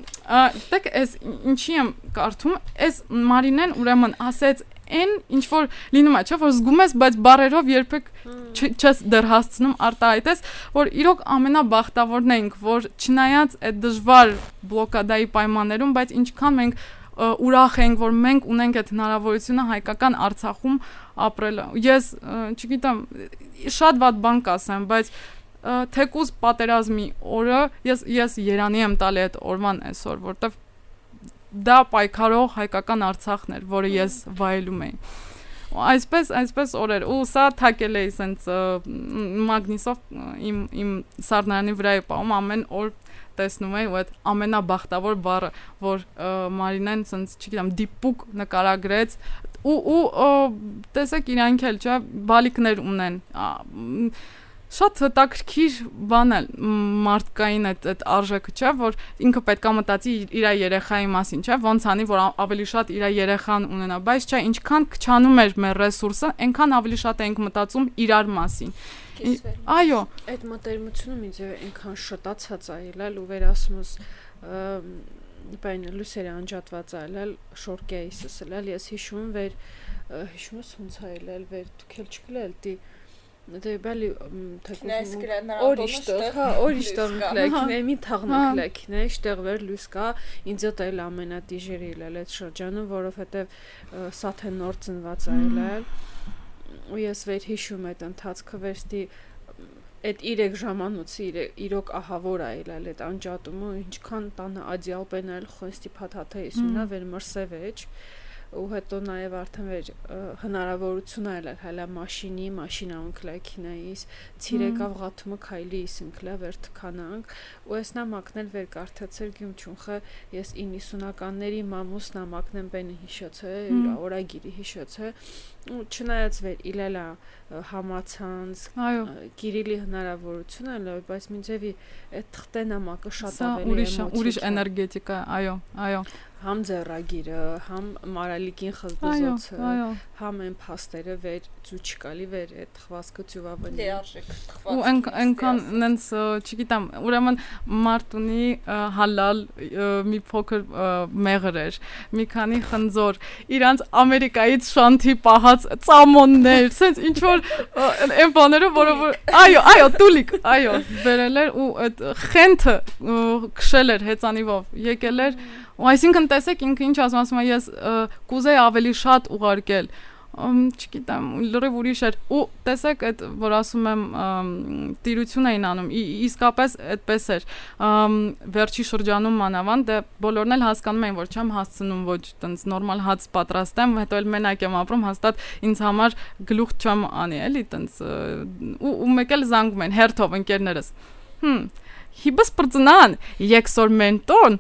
տեք ես ինչի եմ կարդում, ես Մարինեն ուրեմն ասեց են ինչ-որ լինում է, չէ, որ զգում ես, բայց բարերով երբեք չես դեռ հասցնում արտահայտես, որ իրոք ամենաբախտավորն ենք, որ չնայած այդ դժվար բլոկադայի պայմաններում, բայց ինչքան մենք ուրախ ենք, որ մենք ունենք այդ հնարավորությունը հայկական Արցախում ապրել։ Ես, չգիտեմ, շատ վատ բան կասեմ, բայց թեկուզ պատերազմի օրը ես Երանի եմ տալի այդ օրվան այսօր, որտեվ դա պայքարող հայկական Արցախն էր, որը ես վայելում էի։ Այսպես օրեր, ու սա թակել էի սենց մագնիսով իմ սառնարանի վրա է պահում ամեն օր տեսնում էի ու այդ ամենաբախտավոր բառը, որ Մարինեն սենց, չգիտեմ, դիպուկ նկարագրեց ու տեսեք իրանք էլ, չէ, բալիկներ ունեն, շատ հետաքրքիր բան է մարդկային այդ արժեքը, չէ, որ ինքը պետք է մտածի իր երեխայի մասին, չէ, ոնց անի, որ ավելի շատ իր երեխան ունենա, բայց չէ, ինչքան քչանում էր մեր ռեսուրսը, այնքան ավելի շատ ենք մտածում իրար մասին։ Այո, այդ մտերմությունը ինձ այնքան շտացած է ելալ ու վերասում ես բան լուսերը անջատված է ելալ շորկեիսս ելալ ես հիշում ես ոնց է ելալ վեր դուք էլ չգլել դի դե բալի օրիշտեղ լեքնե մի թաղնակ լեքնե շտեղ վեր լույս կա ինձ էլ ամենատիժերը ելալ այդ շրջանը որովհետև սաթե նոր ծնված է ելալ ու ես վեր հիշում այդ ընթացքը վերստի այդ 3 ժամանոցի իրոք ահավոր է ելալ այդ անջատումը ինչքան տանը ադիալ պենել խոստի փաթաթեից ունա վեր մրսեվեջ ու հետո նաև արդեն վեր հնարավորություն այլ հələ մաշինա ունքլեքինայիս ցիրեկավ ղաթումը քայլիս ունքլա վեր թքանանք ու այս նամակն վեր կարդացել գյումչունխը ես 90-ականների մամուս նամակն եմ բենի հիշոցը օրագիրի հիշոցը ու չնայած վեր իլելա համացանց Կիրիլի հնարավորություն այլ բայց մինչեւի այդ թղթե նամակը շատ ավելի ուրիշ էներգետիկա այո համ ձեռագիրը, համ Մարալիկին խզբզոցը, համ են փաստերը վեր ծուչկալի վեր այդ թխվածքը ծուվավնի։ Լիարժեք թխված։ Ու այնքան նենց, չգիտեմ, ուրեմն Մարտունի հալալ մի փոքր մեղր էր, մի քանի խնձոր, իրանց Ամերիկայից Շանթի պահած ծամոններ, sense ինչ որ այն բաները, որը այո, տուլիկ, այո, վերել էր ու այդ խենթը քշել էր հեծանիվով, եկել էր ու այսինքն տեսեք ինքը ինչ ասում է ես կուզեի ավելի շատ ուղարկել չգիտեմ լրիվ ուրիշ էր ու տեսեք այդ որ ասում եմ տիրություն էին անում իսկապես այդպես էր վերջի շրջանում մանավանդ դե բոլորն էլ հասկանում էին որ չեմ հասցնում ոչ տենց նորմալ հաց պատրաստեմ հետո էլ մենակ եմ ապրում հաստատ ինձ համար գլուխ չեմ անի էլի տենց ու մեկ էլ զանգում են հերթով ընկերներս Հիբս պրծնան, եքսոր մենտոն,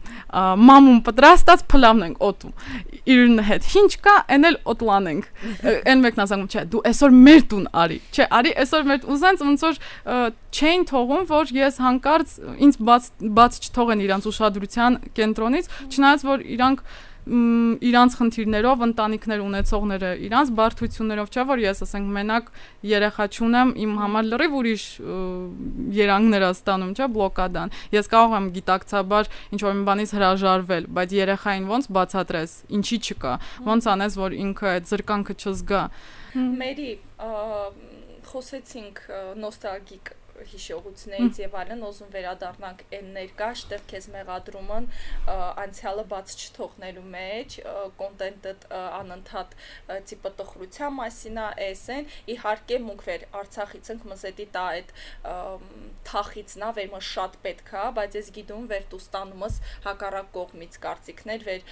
մամուն պտրաստած պլավն ենք ոտում, իրն հետ, հինչ կա, են էլ ոտլան ենք, են մեկն ասանգում, չէ, դու այսօր մեր տուն արի, չէ, արի այսօր մեր տուն, ուզենց ոնց որ չէին թողում, որ ես հանկարծ ինձ բաց չթողեն իրանց ուշադրության կենտրոնից, չնայած որ իրանք իրանց խնդիրներով, ընտանիքներ ունեցողները իրանց բարդություններով, չէ՞ որ ես ասենք մենակ երեխա չունեմ, իմ համար լրիվ ուրիշ երանգներ է ստանում, չէ՞, բլոկադան։ Ես կարող եմ գիտակցաբար ինչ որ մի բանից հրաժարվել, բայց երեխային ոնց բացատրես, ինչի չկա, ոնց անես, որ ինքը այդ զրկանքը չզգա։ Մերի խոսեցինք նոստալգիկ հիշողություններից եւ այլն, ուզում վերադառնանք այն ներկա, այդտեղ քեզ մեղադրումն անցյալը բաց չթողնելու մեջ, կոնտենտը անընդհատ տիպը տխրության մասին է, էսեն, իհարկե մուք վեր Արցախից ենք մզետի տա այդ թախիցնա վեր մը շատ պետք է, բայց ես գիտում վեր դու ստանումս հակառակ կողմից կարծիքներ վեր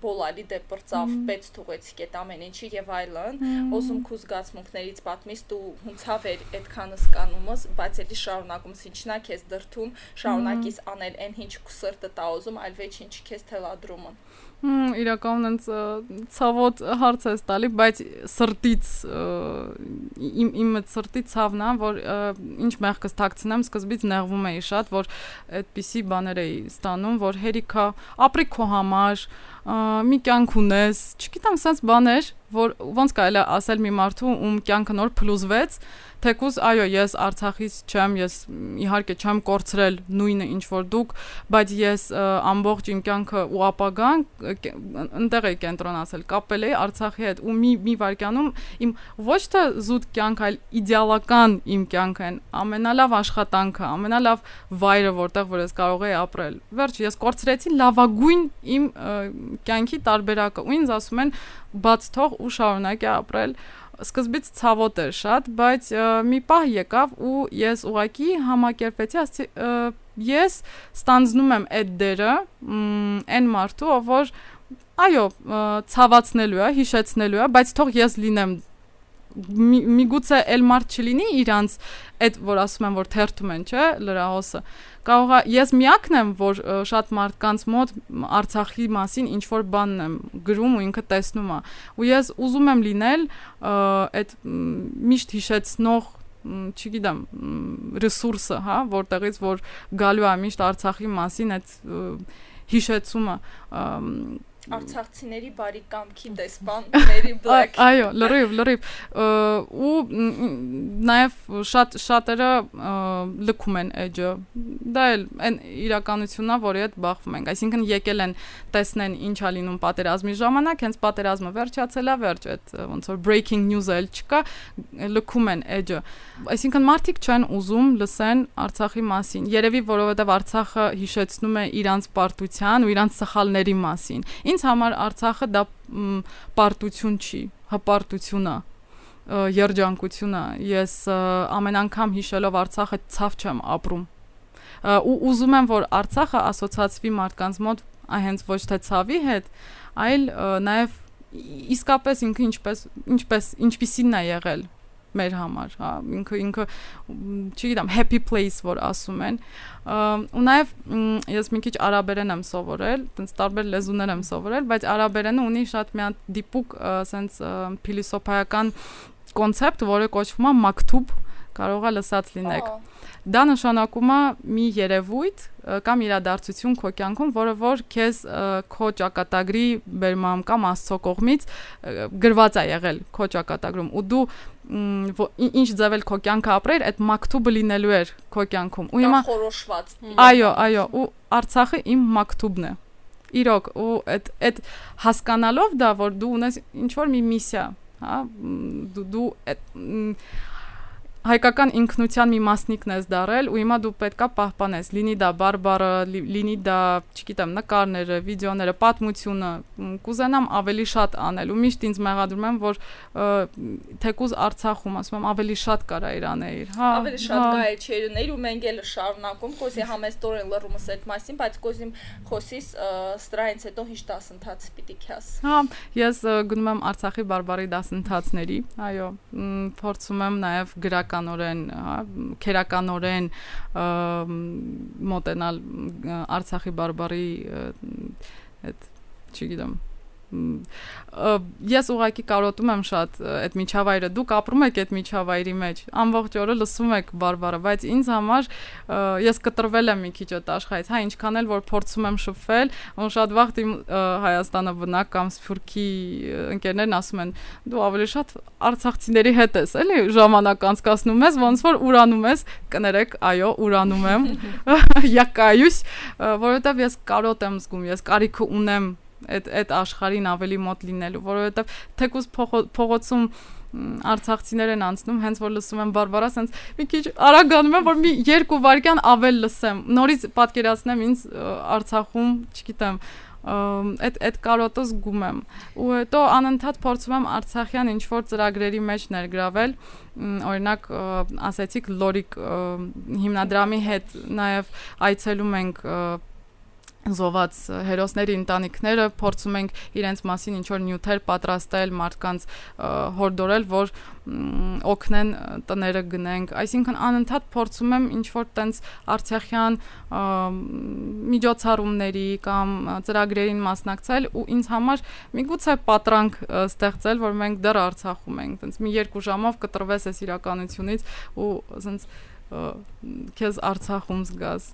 բոլալի դեպրծավ պետք թողեցիք այդ ամեն ինչի եւ այլն, ուզում քու զգացմունքներից պատմիս դու հունցա վեր այդքանը սկանումս, բայց շարունակումս ինչնա քեզ դրթում շարունակիս անել այն ինչ քու սրտը տա ուզում, այլ ոչ ինչ քեզ թելադրումը։ Իրականում ինձ ցավոտ հարց է տալի, բայց սրտից իմ սրտից ցավն է, որ ինչ մեղքս թաքցնեմ, սկզբից նեղվում էի շատ, որ այդպիսի բաներ էի ստանում, որ հերիքա ապրի քո համար, մի կյանք ունես, չգիտեմ, sense բաներ, որ ոնց կարելի է ասել մի մարդու ում կյանքը նոր փլուզվեց, թեկուզ այո, ես Արցախից չեմ, ես իհարկե չեմ կորցրել նույնը ինչ որ դուք, բայց ես ամբողջ իմ կյանքը ու ապագան ընտեղ էի կենտրոնացել, կապել էի Արցախի հետ ու մի վայրկյանում իմ ոչ թե զուտ կյանք, այլ իդեալական իմ կյանքը են, ամենալավ աշխատանքը, ամենալավ վայրը, որտեղ որ ես կարող էի ապրել։ Վերջ, ես կորցրեցի լավագույն իմ կյանքի տարբերակը ու ինձ ասում են բաց թող ու շարունակի ապրել։ Սկզբից ցավոտ էր շատ, բայց մի պահ եկավ ու ես ուղակի համակերպեցի, ասեցի ես ստանձնում եմ այդ դերը այն մարդու, որ այո, ցավացնելու է, հիշեցնելու է, բայց թող ես լինեմ միգուցե էլ մարդ չլինի իրանց այդ որ ասում են որ թերթում են, չէ, լրահոսը։ Կարող է ես միակն եմ, որ շատ մարդկանց մոտ Արցախի մասին ինչ որ բանն եմ գրում ու ինքը տեսնում է։ Ու ես ուզում եմ լինել այդ միշտ հիշեցնող չգիտեմ ռեսուրսը, հա, որտեղից որ գալու է միշտ Արցախի մասին այդ հիշեցումը Արցախցիների բարի կամքի դեսպան Mary Black։ Այո, լրիվ ու նաև շատերը լքում են edge-ը։ Դա էլ այն իրականությունն է, որի հետ բախվում ենք։ Այսինքն եկել են տեսնեն ինչ է լինում պատերազմի ժամանակ, հենց պատերազմը վերջացել է, վերջ այդ ոնց որ breaking news-ը էլ չկա, լքում են edge-ը։ Այսինքն մարդիկ չեն ուզում լսեն Արցախի մասին։ Երևի որովհետև Արցախը հիշեցնում է իրանց պարտության ու իրանց սխալների մասին։ Ինձ համար Արցախը դա պարտություն չի, հպարտություն է, երջանկություն է։ Ես ամեն անգամ հիշելով Արցախը ցավ չեմ ապրում։ Ու ուզում եմ, որ Արցախը ասոցացվի մարդկանց մոտ հենց ոչ թե ցավի հետ, այլ նաև իսկապես ինքը ինչպեսին է եղել մեր համար, հա, ինքը չգիտեմ, happy place որ ասում են, ու նաև ես մի քիչ արաբերեն եմ սովորել, տենց տարբեր լեզուներ եմ սովորել, բայց արաբերենը ունի շատ մի հատ դիպուկ sense փիլիսոփայական կոնցեպտ, որը կոչվում է մակթուբ, կարող է լսած լինեք։ Դա նշանակում է մի երևույթ կամ իրադարձություն քո կյանքում, որը որ քեզ քո ճակատագրի բերմամ կամ Աստծո կողմից գրված է եղել քո ճակատագրում ու դու ինչ ձևել քո կյանքը ապրել, այդ մակթուբը լինելու էր քո կյանքում։ Ու հիմա խորոշված։ Այո, ու Արցախը իմ մակթուբն է։ Իրոք, ու այդ հասկանալով դա, որ դու ունես ինչ որ մի միսիա, հա, դու հայկական ինքնության մի մասնիկն ես դարել ու հիմա դու պետքա պահպանես, լինի դա բարբառը, լինի դա, չգիտեմ, նկարները, վիդեոները, պատմությունը, կուզենամ ավելի շատ անել ու միշտ ինձ մեղադրում եմ, որ թեկուզ Արցախում, ասում եմ, ավելի շատ կարա իր անել, հա, ավելի շատ գայել չերուներ ու մենք էլ շարունակում, կոզի համեստորեն լռումս այդ մասին, բայց կոզիմ խոսիս ստրայից հետո ինչ դասընթաց պիտի քյաս։ Հա, ես գնում եմ Արցախի բարբառի դասընթացների, այո, փորձում եմ նաև գրականորեն, քերականորեն մոտենալ Արցախի բարբառի այդ, չգիտեմ, ես ուղղակի կարոտում եմ շատ այդ միջավայրը, դուք ապրում եք այդ միջավայրի մեջ, ամբողջ օրը լսում եք բարբառը, բայց ինձ համար ես կտրվել եմ մի քիչ այդ աշխարհից, հա, ինչքան էլ որ փորձում եմ շփվել, ու շատ վաղ իմ Հայաստանը բնակ կամ Սփյուռքի ընկերներն ասում են, դու ավելի շատ արցախցիների հետ ես, էլի, ժամանակ անցկացնում ես, ոնց որ ուրանում ես, կներեք, այո, ուրանում եմ, յակայուս, որովհետև ես կարոտ եմ զգում, ես կարիքը ունեմ այդ աշխարհին ավելի մոտ լինելու, որովհետև թեկուզ փողոցում արցախցիներ են անցնում, հենց որ լսում եմ բարբառը, հենց մի քիչ արագանում եմ, որ մի 2 վայրկյան ավել լսեմ, նորից պատկերացնեմ ինձ Արցախում, չգիտեմ, այդ կարոտը զգում եմ, ու հետո անընդհատ փորձում եմ արցախյան ինչ-որ ծրագրերի մեջ ներգրավել, օրինակ ասեցիք Լորիկ հիմնադրամի հետ նաև այցելում ենք զոհված հերոսների ընտանիքները, փորձում ենք իրենց մասին ինչ-որ նյութեր պատրաստել, մարդկանց հորդորել, որ օգնեն տները գնենք, այսինքն անընդհատ փորձում եմ ինչ-որ տենց արցախյան միջոցառումների կամ ծրագրերին մասնակցել ու ինձ համար միգուցե պատրանք ստեղծել, որ մենք դեռ Արցախում ենք, տենց մի 2 ժամով կտրվես այս իրականությունից ու տենց քեզ Արցախում զգաս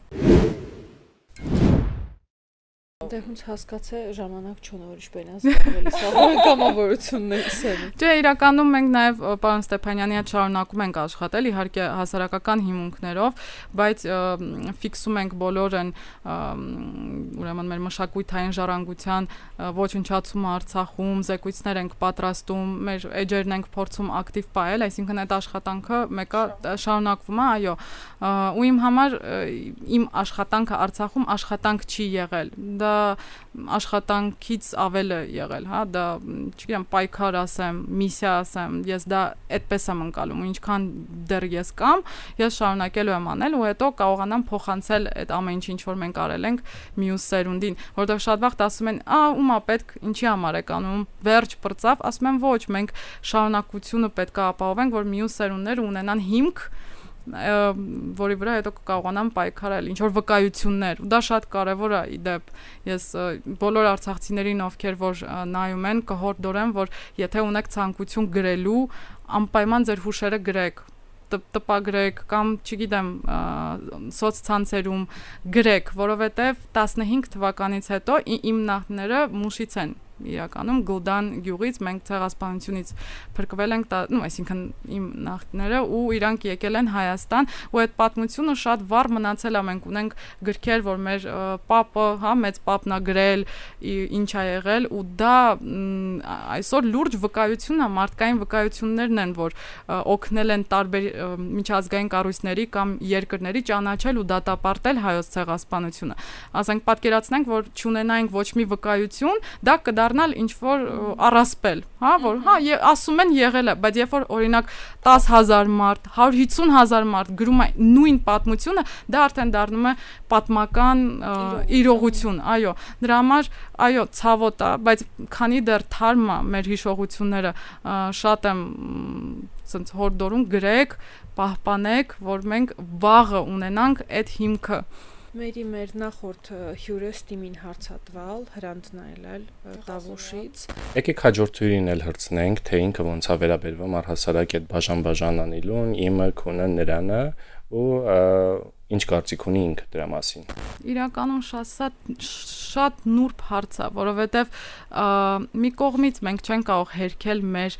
Դե ոնց հասկացե ժամանակ չունի որ ինչպես ասել սա կամավորություններից են։ Չէ, իրականում մենք նաև պարոն Ստեփանյանի հետ շարունակում ենք աշխատել, իհարկե հասարակական հիմունքներով, բայց ֆիքսում ենք բոլորն ուրեմն մեր մշակութային ժառանգության ոչնչացումը Արցախում, զեկույցներ ենք պատրաստում, մեր էջերն ենք փորձում ակտիվ պահել, այսինքն այդ աշխատանքը մեկը շարունակվում է, այո։ Ու իմ համար իմ աշխատանքը Արցախում աշխատանք չի եղել։ Դա աշխատանքից ավել է եղել, հա, դա, չգիտեմ, պայքար ասեմ, միսիա ասեմ, ես դա այդպես եմ ընկալում, ու ինչքան դեռ ես կամ, ես շարունակելու եմ անել, ու հետո կարողանամ փոխանցել այդ ամեն ինչ, ինչ որ մենք արել ենք մյուս սերունդին, որովհետև շատ վաղ ասում են, ումա պետք, ինչի համար եք անում, վերջ պրծավ, ասում եմ ոչ, մենք շարունակությունը պետք է ապահովենք, որ մյուս սերունդները ունենան հիմք որի վրա հետո կկարողանամ պայքարել, ինչ որ վկայություններ, ու դա շատ կարևոր է իդեպ, ես բոլոր արցախցիներին, ովքեր որ նայում են, կհորդորեմ, որ եթե ունեք ցանկություն գրելու, անպայման ձեր հուշերը գրեք, տպագրեք կամ, չգիտեմ, սոցցանցերում գրեք, որովհետև 15 թվականից հետո իմ նախները մուշից են իրականում Գլդան գյուղից մենք ցեղասպանությունից փրկվել ենք, այսինքն իմ նախները ու իրանք եկել են Հայաստան ու այդ պատմությունը շատ վառ մնացել է, մենք ունենք գրքեր, որ մեր պապը, հա, մեծ պապն է գրել, ինչ ա եղել ու դա այսօր լուրջ վկայություն է, մարդկային վկայություններն են, որ օգնել են տարբեր միջազգային կառույցների կամ երկրների ճանաչել ու դատապարտել հայոց ցեղասպանությունը։ Ասենք պատկերացնենք, որ չունենայինք ոչ մի վկայություն, դա դառնալ ինչ որ առասպել, հա, որ հա ասում են եղել է, բայց երբ որ օրինակ 10,000 մարդ, 150,000 մարդ գրում է նույն պատմությունը, դա արդեն դառնում է պատմական իրողություն, այո, դրա համար այո, ցավոտ է, բայց քանի դեռ թարմ է մեր հիշողությունները, շատ եմ ցենց հորդորում գրեք, պահպանեք, որ մենք վաղը ունենանք այդ հիմքը։ Մեր նախորդ հյուրը Ստիմին հարցատվալ, Հրանտ Նայել Տավուշից։ Եկեք հաջորդ հյուրին էլ հրցնենք, թե ինքը ոնց է վերաբերվում առհասարակ այդ բաժան անելուն, իմը, քունը, նրանը ու ինչ կարծիք ունի ինքը դրա մասին։ Իրականում շատ նուրբ հարց է, որովհետև մի կողմից մենք չենք կարող հերքել մեր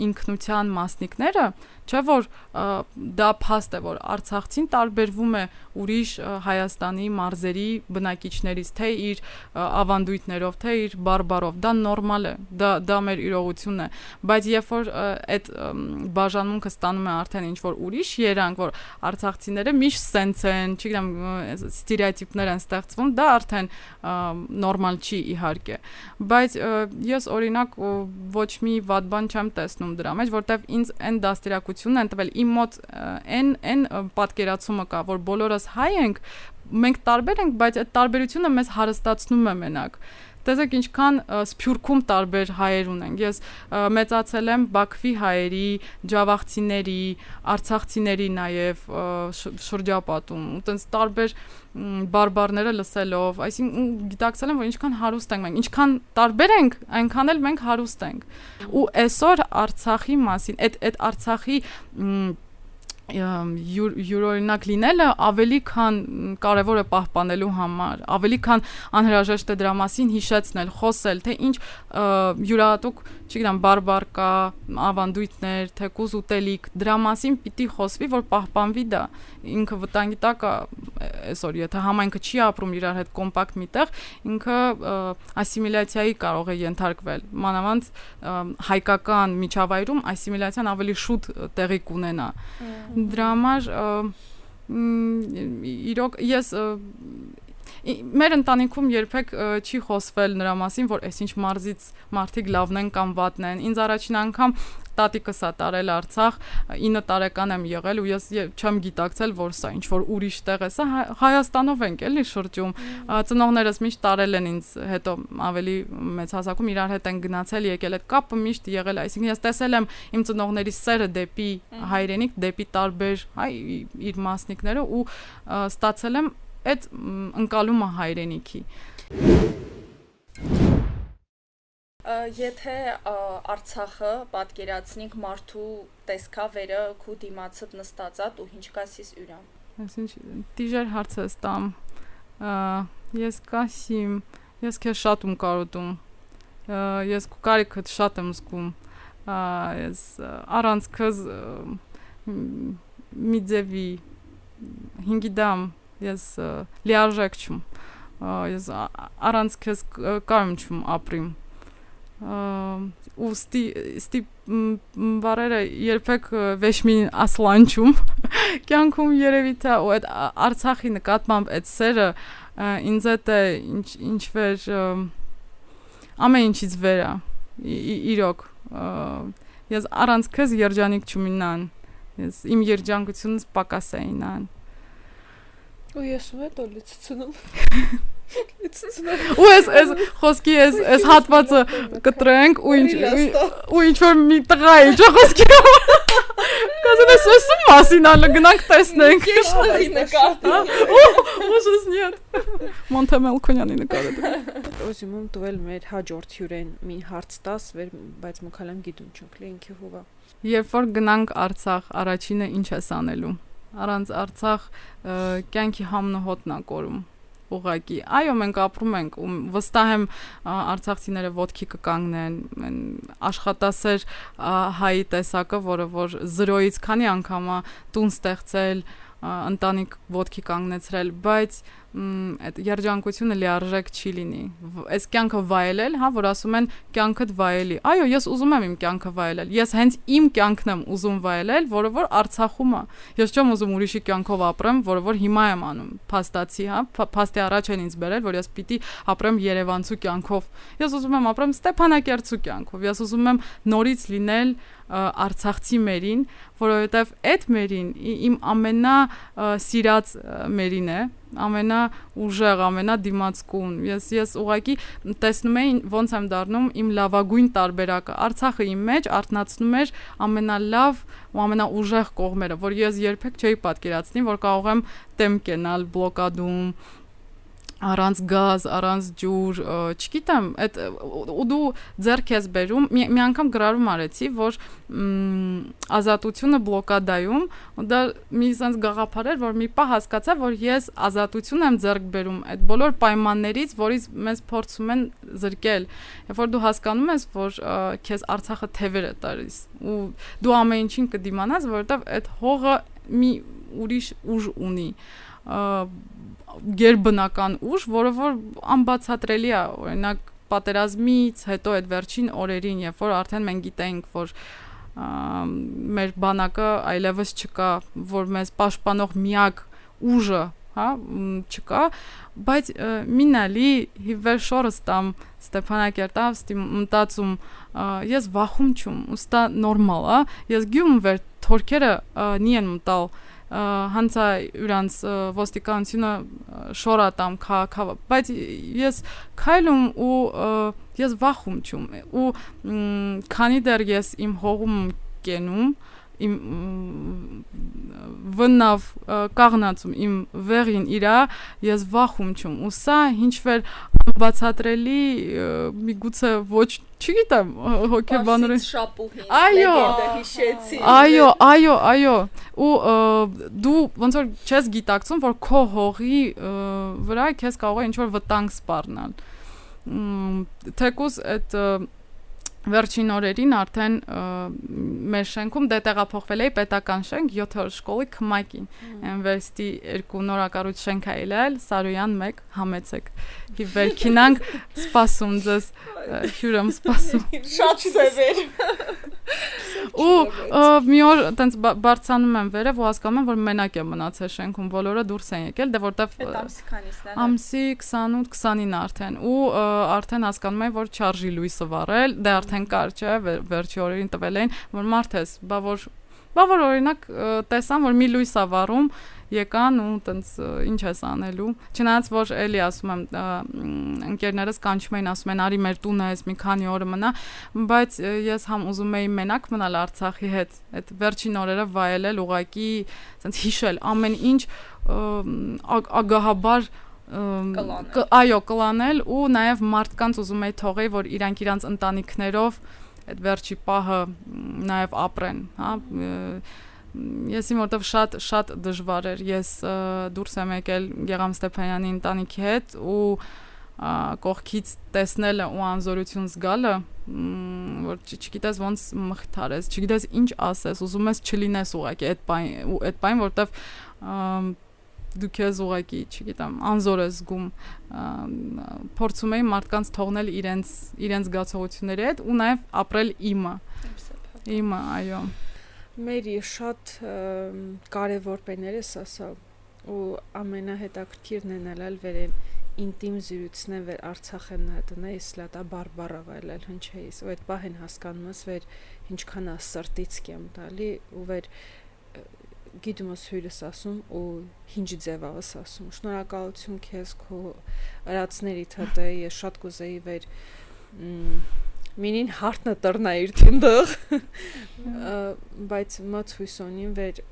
ինքնության մասնիկները, չէ՞ որ դա փաստ է, որ Արցախցին տարբերվում է ուրիշ Հայաստանի մարզերի բնակիչներից, թե իր ավանդույթներով, թե իր բարբառով, դա նորմալ է, դա մեր իրողությունն է, բայց երբ որ այդ բաժանմունքը ստանում է արդեն ինչ-որ ուրիշ երանգ, որ արցախցիները միշտ սենց են, չգիտեմ, ստերեոտիպներ են ստեղծվում, դա արդեն նորմալ չի իհարկե, բայց ես օրինակ ոչ մի վատ բան չեմ տեսնում դրա մեջ, որտեվ ինձ այն դաստիարակությունն են տվել, իմ մոտ այն պատկերացումը կա, որ բոլորս հայ ենք, մենք տարբեր ենք, բայց այդ տարբերությունը մեզ հարստացնում է մենակ, տեսեք ինչքան Սփյուռքում տարբեր հայեր ունենք։ Ես մեծացել եմ Բաքվի հայերի, ջավախցիների, արցախցիների նաև շրջապատում, ու տենց տարբեր բարբարները լսելով, այսինքն գիտակցել եմ, որ ինչքան հարուստ ենք մենք, ինչքան տարբեր ենք, այնքան էլ մենք հարուստ ենք։ Ու այսօր Արցախի մասին, այդ Արցախի յուրօրինակ լինելը ավելի քան կարևոր է պահպանելու համար, ավելի քան անհրաժեշտ է դրա մասին հիշեցնել, խոսել, թե ինչ յուրահատուկ, չգիտեմ, բարբար կա, ավանդույթներ, թեկուզ ուտելիք, դրա մասին պիտի խոսվի, որ պահպանվի դա։ Ինքը վտանգի տակ է այսօր, եթե համայնքը չի ապրում իրար հետ կոմպակտ միտեղ, ինքը ասիմիլյացիայի կարող է ենթարկվել։ Մանավանդ հայկական միջավայրում ասիմիլյացիան ավելի շուտ տեղի կունենա։ Դրա համար իրոք ես մեր ընտանիքում երբեք չի խոսվել նրա մասին, որ այսինչ մարզից մարդիկ լավն են կամ վատն են։ Ինձ առաջին անգամ տատիկս է տարել Արցախ, 9 տարեկան եմ եղել ու ես չեմ գիտակցել, որ սա ինչ որ ուրիշ տեղ է, սա Հայաստանով ենք էլի շրջում։ Ծնողներս միշտ տարել են ինձ, հետո ավելի մեծ հասակում իրար հետ են գնացել, եկել, այդ կապը միշտ եղել է, այսինքն ես տեսել եմ իմ ծնողների սերը դեպի հայրենիք, դեպի տարբեր իր մասնիկները ու ստացել եմ այդ ընկալումը հայրենիքի։ Եթե Արցախը պատկերացնենք մարդու տեսքավերը քու դիմացդ նստածատ ու ինչ կասիս յուրամ։ Այսինչ դիժեր հարց ես տամ։ Ես կասիմ, ես քեզ շատ եմ կարոտում։ Ես քո կարիքդ շատ եմ զգում։ Ես առանց քեզ մի ձևի հինգիդամ ես լիարժեք չում, ես առանց քեզ կարում չում ապրիմ, ու ստի բարերը երբեք վեշմին ասլան չում, կյանքում երևի թե ու այդ Արցախի նկատմամբ այդ սերը ինձ հետ է ինչ-վեր ամեն ինչից վեր է, իրոք, ես առանց քեզ երջանիկ չունենան, ես իմ երջանկությունս պակաս է ինան։ Ու ես ու հետո լիցցնում։ Ու ես խոսքի ես հատվածը կտրենք ու ինչ որ մի տղա է չէ խոսքի։ Կասեմ ես ուսում մասին ալը գնանք տեսնենք։ Կեշտի նկատի։ Ուսուս նյատ։ Մոնթե Մելքոնյանի նկարը։ Ուզում եմ տվել մեր հաջորդ հյուրեն մի հարց տաս, բայց մոքալեմ գիտուն չունք ինքը հովա։ Երբ որ գնանք Արցախ, առաջինը ինչ ես անելու։ Առանց Արցախ կյանքի համնահոտն ա կորում։ Ուղղակի այո մենք ապրում ենք ու վստահ եմ արցախցիները ոտքի կկանգնեն աշխատասեր հայի տեսակը որը որ 0-ից քանի անգամ տուն ստեղծել ընտանիք ոտքի կանգնեցրել բայց այդ երջանկությունը լիարժեք չի լինի այս կյանքը վայելել հա որ ասում են կյանքդ վայելի այո ես ուզում եմ իմ կյանքը վայելել ես հենց իմ կյանքն եմ ուզում վայելել որը որ Արցախում է ես չեմ ուզում ուրիշի կյանքով ապրեմ որը որ հիմա եմ անում փաստացի հա փաստի առաջ են ինձ բերել որ ես պիտի ապրեմ Երևանցու կյանքով ես ուզում եմ ապրեմ Ստեփանակերտցու կյանքով ես ուզում եմ նորից լինել Արցախցի մերին որովհետև այդ մերին իմ ամենա սիրած մերին է ամենա ուժեղ ամենադիմացկուն ես ուղղակի տեսնում եմ ոնց եմ դառնում իմ լավագույն տարբերակը Արցախը իմ մեջ արտնացնում էր ամենալավ ու ամենաուժեղ կողմերը որ ես երբեք չէի պատկերացնի որ կարող եմ դեմ կենալ բլոկադում առանց գազ, առանց ջուր, չգիտեմ, այդ ու դու ձեռք ես բերում, մի անգամ գրառում արեցի, որ ազատությունը բլոկադայում, ու դա մի sense գաղափար էր, որ մի պահ հասկացա, որ ես ազատություն եմ ձեռք բերում այդ բոլոր պայմաններից, որից մեզ փորձում են զրկել։ Երբ որ դու հասկանում ես, որ քեզ Արցախը թևեր է տալիս, ու դու ամեն ինչին կդիմանաս, որովհետև այդ հողը մի ուրիշ ուժ ունի գերբնական ուժ, որը որ անբացատրելի է, օրինակ պատերազմից հետո այդ վերջին օրերին, երբ որ արդեն մենք գիտենք, որ մեր բանակը այլևս չկա, որ մեզ պաշտպանող միակ ուժը, հա, չկա, բայց մինալի հիվեր շորս տամ Ստեփանակերտավ ստի մտածում ես վախում չում, ուստա նորմալ է, ես գյում վեր թորքերը նի են մտալ հանցա իրանց ոստիկանությունը շորատամ քաղաքավա, բայց ես քայլում ու ես վախում չում ու քանի դեռ ես իմ հողում կենում իմ վնավ կաղնացում իմ վեղին իրա ես վախում չում ու սա ինչ-որ անբացատրելի միգուցե ոչ չգիտեմ հոգեբանորեն շապուհին այո հիշեցի այո ու դու ոնց որ չես գիտակցում որ քո հողի վրա քեզ կարող է ինչ-որ վտանգ սպառնալ թեկուզ այդ վերջին օրերին արդեն մեր շենքում դե տեղափոխվել էի պետական շենք 7-րդ շկոլի քմակին University 2 նորակառույց շենք է ելել Սարոյան 1 համեցեք վերքինանք սպասում ձեզ հյուրեմ սպասում շատ սևեր ու մի օր տենց բարձանում եմ վերև ու հասկանում եմ որ մենակ եմ մնացել շենքում բոլորը դուրս են եկել դե որտեվ ամսի 28-29 արդեն ու արդեն հասկանում եմ որ չարժի լույսը վառել դե արդեն կար չէ վերջի օրերին տվել էին որ մարդ ես բա որ օրինակ տեսան որ մի լույս է վառում եկան ու տենց ինչ ես անելու չնայած որ էլի ասում եմ ընկերներս կանչում էին ասում են արի մեր տունը ես մի քանի օր մնա բայց ես համ ուզում էի մենակ մնալ Արցախի հետ այդ վերջին օրերը վայելել ուղակի տենց հիշել ամեն ինչ ագահաբար այո կլանել ու նաև մարդկանց ուզում էի թողեի որ իրանք իրանց ընտանիքներով այդ վերջի պահը նաև ապրեն հա ես իմ որտեվ շատ դժվար էր ես դուրս եմ եկել Գեգամ Ստեփանյանի ընտանիքի հետ ու կողքից տեսնելը ու անզորություն զգալը որ չգիտես ոնց մխիթարես չգիտես ինչ ասես ուզում ես չլինես ուղղակի այդ բան որտեվ դու քեզ ուղղակի չգիտեմ անզոր ես զգում փորձում էի մարդկանց թողնել իրենց զգացողությունների հետ ու նաև ապրել իմը այո Մերի շատ կարևոր բաներ ես ասա ու ամենահետաքրքիրն են ալալ վերեն ինտիմ զրույցն վեր Արցախեն հատնա իսլատա բարբարավայել հնչեիս ու այդ բահեն հասկանում ես վեր ինչքան ասրտից կեմ տալի ու վեր գիտում ես հյուրս ասում ու ինչ ձև ավս ասում շնորհակալություն քեզ քո արածներիդ հետ ես շատ կուզեի վեր Մինին հարտնը տրնա իր թնդող բայց մոտ հույսոնին վեր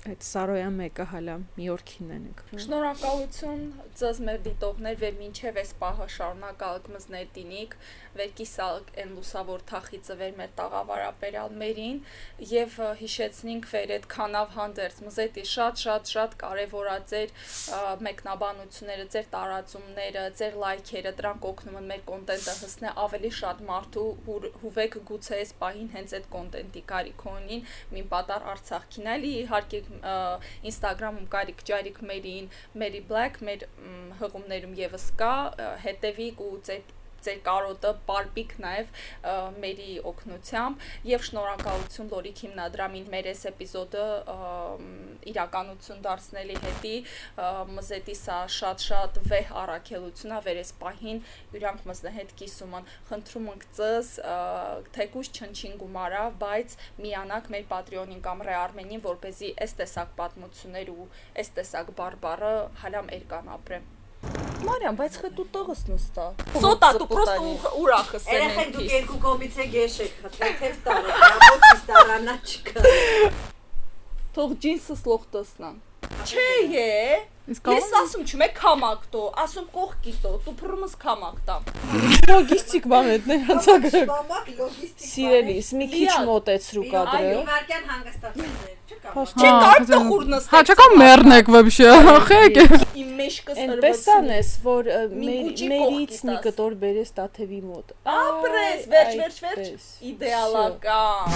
այդ Սարոյան մեկը հալա մի օր քինենք Շնորհակալություն ձեզ մեր դիտողներ վեր մինչև այս պահը շարունակալք մզներ դինիկ վեր կիսալք են լուսավոր թախիծը վեր մեր տաղավարապերալներին եւ հիշեցնենք վեր այդ քանավ հանդերձ մզետի շատ կարեւոր է ձեր մեկնաբանությունները ձեր տարածումները ձեր լայքերը դրանք օգնում են մեր կոնտենտը հասնել ավելի շատ մարդու հուվեք գուցե այս պահին հենց այդ կոնտենտի կարիք ունին մին պատար Արցախ քինալի իհարկե Instagram-ում կարիք ջարիք Mary Black մեր հղումներում եւս կա հետևիկ ու ձեր կարոտը պարպիկ նաև մերի օգնությամբ եւ շնորհակալություն Լորիկ հիմնադրամին մեր այս էպիզոդը իրականություն դարձնելի հետի մզետի սա շատ վեհ առաքելությունա վերես պահին իրանք մզնե հետ կիսում են խնդրում ենք ձեզ թեկուզ չնչին գումարա բայց միանակ մեր Patreon-ին կամ Ռեարմենին որպեսզի այս տեսակ պատմություններ ու այս տեսակ բարբառը հալամ երկան ապրեմ Մարիամ, բայց հետո տողս նստա։ Սոտա, դու պրոստը ուրախ ես։ Երեխեք դուք երկու կողմից եք եշեք, հաթեթև տարեք, ոչ ստարանա չկա։ Թող ջինսս լող տեսնան։ Չէ է։ Ես ասում չում եք կամակ տո, ասում կողքի տո, դու փռումս կամակ տամ։ Լոգիստիկ բանետներ հանցագր։ Սիրելիս, մի քիչ մոտեցրու կադրը։ Այո, վարկյան հանգստացած չկա։ Չէ, կարդ տխուր նստեք։ Հա, չկա մեռնեք вообще, խեք։ Իմ մեջ կսրվեցի։ Էնպեսան ես, որ մերից մի կտոր բերես տաթևի մոտ։ Ապրես, վերջ, իդեալական։